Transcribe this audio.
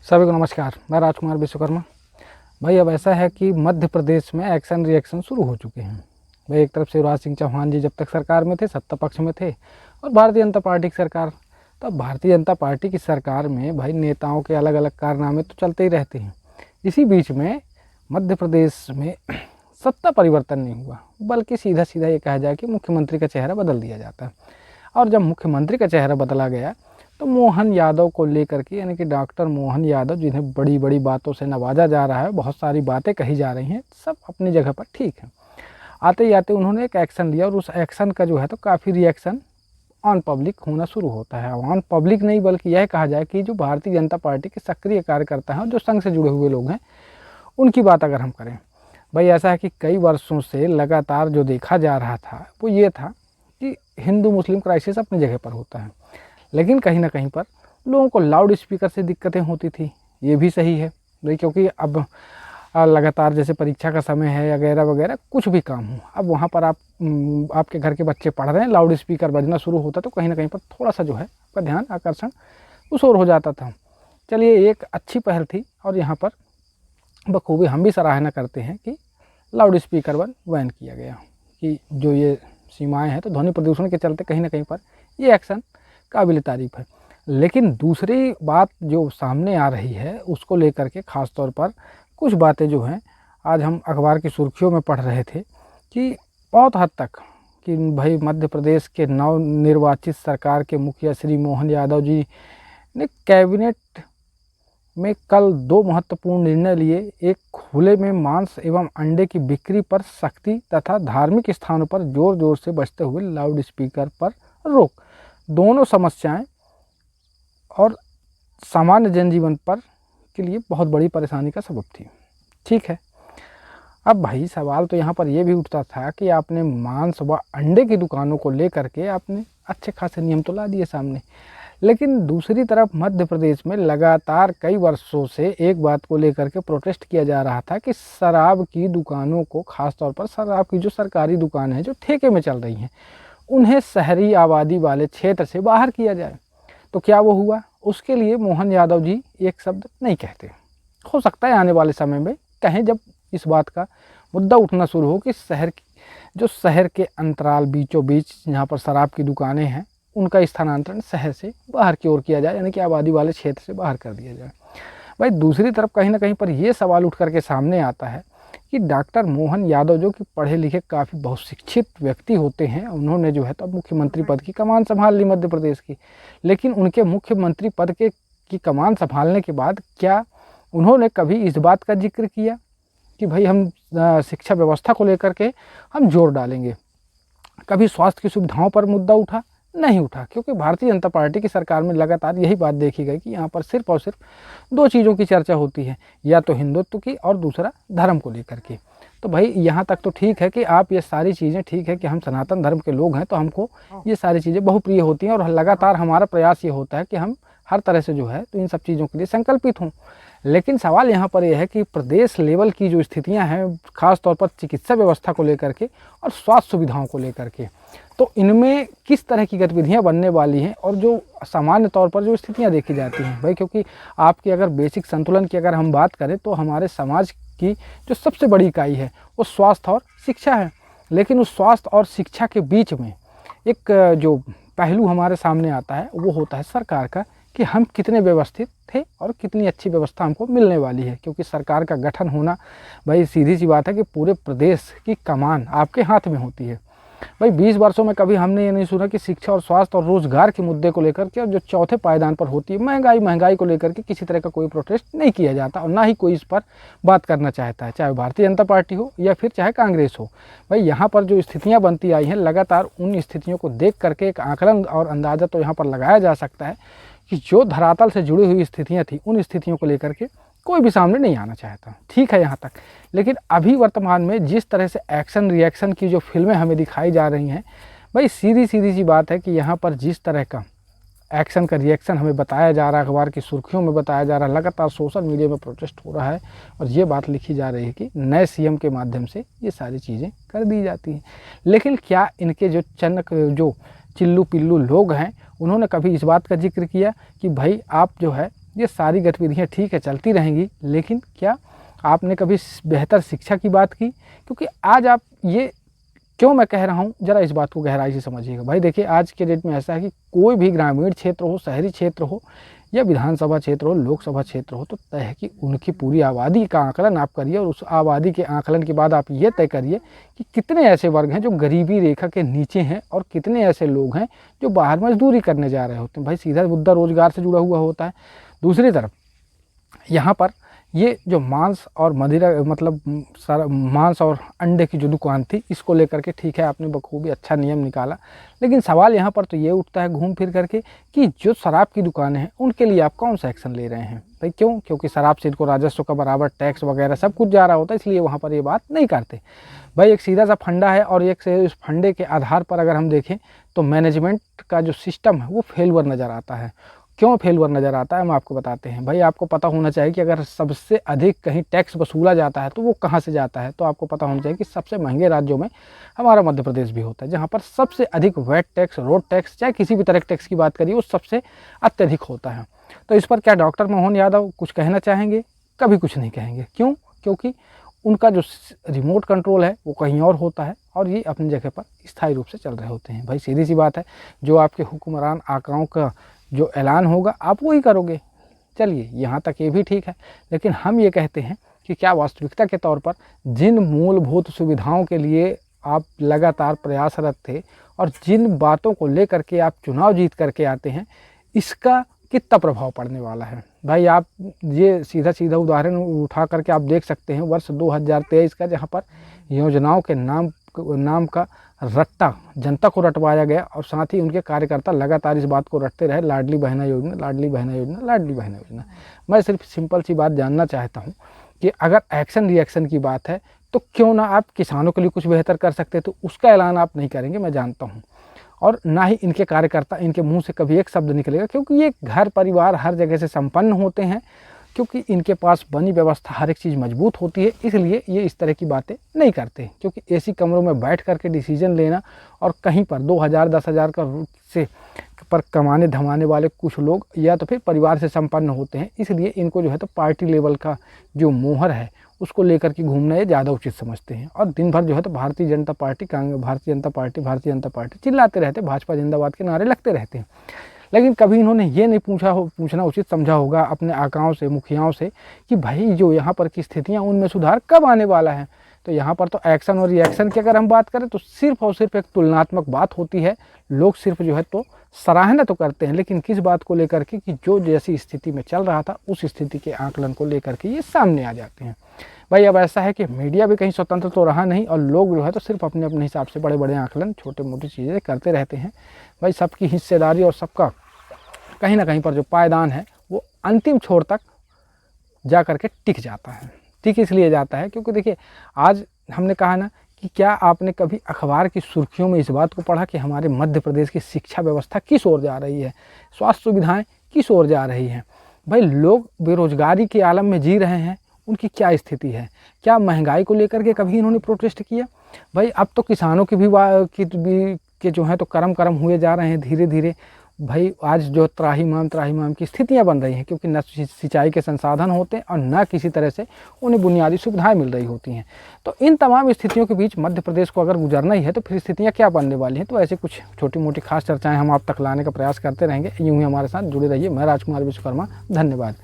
सभी को नमस्कार। मैं राजकुमार विश्वकर्मा। भाई अब ऐसा है कि मध्य प्रदेश में एक्शन रिएक्शन शुरू हो चुके हैं। भाई एक तरफ शिवराज सिंह चौहान जी जब तक सरकार में थे, सत्ता पक्ष में थे, और भारतीय जनता पार्टी की सरकार। तब भारतीय जनता पार्टी की सरकार में भाई नेताओं के अलग अलग कारनामे तो चलते ही रहते हैं। इसी बीच में मध्य प्रदेश में सत्ता परिवर्तन नहीं हुआ, बल्कि सीधा सीधा ये कहा जाए कि मुख्यमंत्री का चेहरा बदल दिया जाता है। और जब मुख्यमंत्री का चेहरा बदला गया तो मोहन यादव को लेकर के, यानी कि डॉक्टर मोहन यादव, जिन्हें बड़ी बड़ी बातों से नवाजा जा रहा है, बहुत सारी बातें कही जा रही हैं, सब अपनी जगह पर ठीक है। आते ही आते उन्होंने एक एक्शन लिया और उस एक्शन का जो है तो काफ़ी रिएक्शन ऑन पब्लिक होना शुरू होता है। ऑन पब्लिक नहीं, बल्कि यह कहा जाए कि जो भारतीय जनता पार्टी के सक्रिय कार्यकर्ता हैं और जो संघ से जुड़े हुए लोग हैं, उनकी बात अगर हम करें, भाई ऐसा है कि कई वर्षों से लगातार जो देखा जा रहा था वो ये था कि हिंदू मुस्लिम क्राइसिस अपनी जगह पर होता है, लेकिन कहीं ना कहीं पर लोगों को लाउड स्पीकर से दिक्कतें होती थी। ये भी सही है भाई, क्योंकि अब लगातार जैसे परीक्षा का समय है वगैरह वगैरह, कुछ भी काम हो, अब वहाँ पर आपके घर के बच्चे पढ़ रहे हैं, लाउड स्पीकर बजना शुरू होता तो कहीं ना कहीं पर थोड़ा सा जो है आपका ध्यान आकर्षण उस ओर हो जाता था। चलिए, एक अच्छी पहल थी और यहाँ पर बखूबी हम भी सराहना करते हैं कि लाउड स्पीकर बैन किया गया, कि जो ये सीमाएँ हैं तो ध्वनि प्रदूषण के चलते कहीं ना कहीं पर ये एक्शन काबिल तारीफ़ है। लेकिन दूसरी बात जो सामने आ रही है उसको लेकर के ख़ास तौर पर कुछ बातें जो हैं आज हम अखबार की सुर्खियों में पढ़ रहे थे कि बहुत हद तक कि भाई मध्य प्रदेश के नवनिर्वाचित सरकार के मुखिया श्री मोहन यादव जी ने कैबिनेट में कल 2 महत्वपूर्ण निर्णय लिए। एक, खुले में मांस एवं अंडे की बिक्री पर सख्ती तथा धार्मिक स्थानों पर जोर जोर से बजते हुए लाउड स्पीकर पर रोक। दोनों समस्याएं और सामान्य जनजीवन पर के लिए बहुत बड़ी परेशानी का सबब थी। ठीक है, अब भाई सवाल तो यहाँ पर यह भी उठता था कि आपने मांस व अंडे की दुकानों को लेकर के आपने अच्छे खासे नियम तो ला दिए सामने, लेकिन दूसरी तरफ मध्य प्रदेश में लगातार कई वर्षों से एक बात को लेकर के प्रोटेस्ट किया जा रहा था कि शराब की दुकानों को, खासतौर पर शराब की जो सरकारी दुकान है जो ठेके में चल रही हैं, उन्हें शहरी आबादी वाले क्षेत्र से बाहर किया जाए। तो क्या वो हुआ? उसके लिए मोहन यादव जी एक शब्द नहीं कहते। हो सकता है आने वाले समय में कहें, जब इस बात का मुद्दा उठना शुरू हो कि शहर के अंतराल बीचों बीच जहाँ पर शराब की दुकानें हैं उनका स्थानांतरण शहर से बाहर की ओर किया जाए, यानी कि आबादी वाले क्षेत्र से बाहर कर दिया जाए। भाई दूसरी तरफ कहीं ना कहीं पर यह सवाल उठ करके सामने आता है कि डॉक्टर मोहन यादव जो कि पढ़े लिखे काफ़ी बहुत शिक्षित व्यक्ति होते हैं, उन्होंने जो है तो मुख्यमंत्री पद की कमान संभाल ली मध्य प्रदेश की, लेकिन उनके मुख्यमंत्री पद की कमान संभालने के बाद क्या उन्होंने कभी इस बात का जिक्र किया कि भाई हम शिक्षा व्यवस्था को लेकर के हम जोर डालेंगे? कभी स्वास्थ्य की सुविधाओं पर मुद्दा उठा? नहीं उठा, क्योंकि भारतीय जनता पार्टी की सरकार में लगातार यही बात देखी गई कि यहाँ पर सिर्फ और सिर्फ 2 चीज़ों की चर्चा होती है, या तो हिंदुत्व की और दूसरा धर्म को लेकर के। तो भाई यहाँ तक तो ठीक है कि आप ये सारी चीज़ें, ठीक है कि हम सनातन धर्म के लोग हैं तो हमको ये सारी चीज़ें बहुप्रिय होती हैं और लगातार हमारा प्रयास ये होता है कि हम हर तरह से जो है तो इन सब चीज़ों के लिए संकल्पित हों। लेकिन सवाल यहाँ पर यह है कि प्रदेश लेवल की जो स्थितियाँ हैं, खास तौर पर चिकित्सा व्यवस्था को लेकर के और स्वास्थ्य सुविधाओं को लेकर के, तो इनमें किस तरह की गतिविधियाँ बनने वाली हैं और जो सामान्य तौर पर जो स्थितियाँ देखी जाती हैं भाई, क्योंकि आपकी अगर बेसिक संतुलन की अगर हम बात करें तो हमारे समाज की जो सबसे बड़ी इकाई है वो स्वास्थ्य और शिक्षा है। लेकिन उस स्वास्थ्य और शिक्षा के बीच में एक जो पहलू हमारे सामने आता है वो होता है सरकार का, कि हम कितने व्यवस्थित थे और कितनी अच्छी व्यवस्था हमको मिलने वाली है। क्योंकि सरकार का गठन होना भाई सीधी सी बात है कि पूरे प्रदेश की कमान आपके हाथ में होती है। भाई 20 वर्षों में कभी हमने ये नहीं सुना कि शिक्षा और स्वास्थ्य और रोजगार के मुद्दे को लेकर के, और जो चौथे पायदान पर होती है महंगाई को लेकर के, किसी तरह का कोई प्रोटेस्ट नहीं किया जाता और ना ही कोई इस पर बात करना चाहता है, चाहे भारतीय जनता पार्टी हो या फिर चाहे कांग्रेस हो। भाई यहाँ पर जो स्थितियाँ बनती आई हैं, लगातार उन स्थितियों को देख करके एक आकलन और अंदाज़ा तो यहाँ पर लगाया जा सकता है कि जो धरातल से जुड़ी हुई स्थितियाँ थी, उन स्थितियों को लेकर के कोई भी सामने नहीं आना चाहता। ठीक है यहाँ तक, लेकिन अभी वर्तमान में जिस तरह से एक्शन रिएक्शन की जो फिल्में हमें दिखाई जा रही हैं, भाई सीधी सी बात है कि यहाँ पर जिस तरह का एक्शन का रिएक्शन हमें बताया जा रहा है, अखबार की सुर्खियों में बताया जा रहा है, लगातार सोशल मीडिया में प्रोटेस्ट हो रहा है और ये बात लिखी जा रही है कि नए सीएम के माध्यम से ये सारी चीज़ें कर दी जाती हैं। लेकिन क्या इनके जो चिल्लू पिल्लू लोग हैं उन्होंने कभी इस बात का जिक्र किया कि भाई आप जो है ये सारी गतिविधियाँ ठीक है चलती रहेंगी, लेकिन क्या आपने कभी बेहतर शिक्षा की बात की? क्योंकि आज आप ये क्यों मैं कह रहा हूँ, ज़रा इस बात को गहराई से समझिएगा। भाई देखिए, आज के डेट में ऐसा है कि कोई भी ग्रामीण क्षेत्र हो, शहरी क्षेत्र हो या विधानसभा क्षेत्र हो, लोकसभा क्षेत्र हो, तो तय है कि उनकी पूरी आबादी का आकलन आप करिए और उस आबादी के आकलन के बाद आप ये तय करिए कि कितने ऐसे वर्ग हैं जो गरीबी रेखा के नीचे हैं और कितने ऐसे लोग हैं जो बाहर मजदूरी करने जा रहे होते हैं। भाई सीधा मुद्दा रोजगार से जुड़ा हुआ होता है। दूसरी तरफ यहाँ पर ये जो मांस और मदिरा मतलब सारा मांस और अंडे की जो दुकान थी, इसको लेकर के ठीक है आपने बखूबी अच्छा नियम निकाला, लेकिन सवाल यहाँ पर तो ये उठता है घूम फिर करके कि जो शराब की दुकानें हैं उनके लिए आप कौन सा एक्शन ले रहे हैं? भाई क्यों? क्योंकि शराब से इनको राजस्व का बराबर टैक्स वगैरह सब कुछ जा रहा होता है, इसलिए वहाँ पर ये बात नहीं करते। भाई एक सीधा सा फंडा है और एक से उस फंडे के आधार पर अगर हम देखें तो मैनेजमेंट का जो सिस्टम है वो फेलवर नज़र आता है। क्यों फेलवर नज़र आता है हम आपको बताते हैं। भाई आपको पता होना चाहिए कि अगर सबसे अधिक कहीं टैक्स वसूला जाता है तो वो कहाँ से जाता है, तो आपको पता होना चाहिए कि सबसे महंगे राज्यों में हमारा मध्य प्रदेश भी होता है, जहाँ पर सबसे अधिक वैट टैक्स, रोड टैक्स, चाहे किसी भी तरह के टैक्स की बात करिए वो सबसे अत्यधिक होता है। तो इस पर क्या डॉक्टर मोहन यादव कुछ कहना चाहेंगे? कभी कुछ नहीं कहेंगे। क्यों? क्योंकि उनका जो रिमोट कंट्रोल है वो कहीं और होता है और ये अपनी जगह पर स्थायी रूप से चल रहे होते हैं। भाई सीधी सी बात है, जो आपके हुक्मरान आकाओं का जो ऐलान होगा आप वही करोगे। चलिए यहाँ तक ये भी ठीक है, लेकिन हम ये कहते हैं कि क्या वास्तविकता के तौर पर जिन मूलभूत सुविधाओं के लिए आप लगातार प्रयासरत थे और जिन बातों को लेकर के आप चुनाव जीत करके आते हैं, इसका कितना प्रभाव पड़ने वाला है? भाई आप ये सीधा सीधा उदाहरण उठा करके आप देख सकते हैं वर्ष 2023 का, जहाँ पर योजनाओं के नाम का रट्टा जनता को रटवाया गया और साथ ही उनके कार्यकर्ता लगातार इस बात को रटते रहे, लाडली बहना योजना, लाडली बहना योजना, लाडली बहना योजना। मैं सिर्फ सिंपल सी बात जानना चाहता हूँ कि अगर एक्शन रिएक्शन की बात है तो क्यों ना आप किसानों के लिए कुछ बेहतर कर सकते, तो उसका ऐलान आप नहीं करेंगे, मैं जानता हूँ। और ना ही इनके कार्यकर्ता, इनके मुंह से कभी एक शब्द निकलेगा, क्योंकि ये घर परिवार हर जगह से संपन्न होते हैं, क्योंकि इनके पास बनी व्यवस्था हर एक चीज़ मजबूत होती है, इसलिए ये इस तरह की बातें नहीं करते। क्योंकि एसी कमरों में बैठ करके डिसीजन लेना और कहीं पर 2000 10,000 का से पर कमाने धमाने वाले कुछ लोग या तो फिर परिवार से संपन्न होते हैं, इसलिए इनको जो है तो पार्टी लेवल का जो मोहर है उसको लेकर के घूमना ये ज़्यादा उचित समझते हैं और दिन भर जो है तो भारतीय जनता पार्टी, कांग्रेस, भारतीय जनता पार्टी चिल्लाते रहते, भाजपा जिंदाबाद के नारे लगते रहते हैं। लेकिन कभी इन्होंने ये नहीं पूछना उचित समझा होगा अपने आकाओं से, मुखियाओं से कि भाई जो यहाँ पर की स्थितियाँ उनमें सुधार कब आने वाला है। तो यहाँ पर तो एक्शन और रिएक्शन की अगर हम बात करें तो सिर्फ और सिर्फ एक तुलनात्मक बात होती है। लोग सिर्फ जो है तो सराहना तो करते हैं, लेकिन किस बात को लेकर के कि जो जैसी स्थिति में चल रहा था उस स्थिति के आकलन को लेकर के ये सामने आ जाते हैं। भाई अब ऐसा है कि मीडिया भी कहीं स्वतंत्र तो रहा नहीं और लोग जो है तो सिर्फ अपने अपने हिसाब से बड़े बड़े आकलन, छोटे मोटी चीज़ें करते रहते हैं। भाई सबकी हिस्सेदारी और सबका कहीं ना कहीं पर जो पायदान है वो अंतिम छोर तक जा करके टिक जाता है। टिक इसलिए जाता है क्योंकि देखिए आज हमने कहा ना कि क्या आपने कभी अखबार की सुर्खियों में इस बात को पढ़ा कि हमारे मध्य प्रदेश की शिक्षा व्यवस्था किस ओर जा रही है, स्वास्थ्य सुविधाएं किस ओर जा रही हैं। भाई लोग बेरोजगारी के आलम में जी रहे हैं, उनकी क्या स्थिति है? क्या महंगाई को लेकर के कभी इन्होंने प्रोटेस्ट किया? भाई अब तो किसानों की भी जो है तो करम हुए जा रहे हैं धीरे धीरे। भाई आज जो त्राहिमाम की स्थितियां बन रही हैं, क्योंकि न सिंचाई के संसाधन होते हैं और न किसी तरह से उन्हें बुनियादी सुविधाएं मिल रही होती हैं। तो इन तमाम स्थितियों के बीच मध्य प्रदेश को अगर गुजरना ही है तो फिर स्थितियां क्या बनने वाली हैं, तो ऐसे कुछ छोटी मोटी खास चर्चाएं हम आप तक लाने का प्रयास करते रहेंगे। यूं ही हमारे साथ जुड़े रहिए। मैं राजकुमार विश्वकर्मा, धन्यवाद।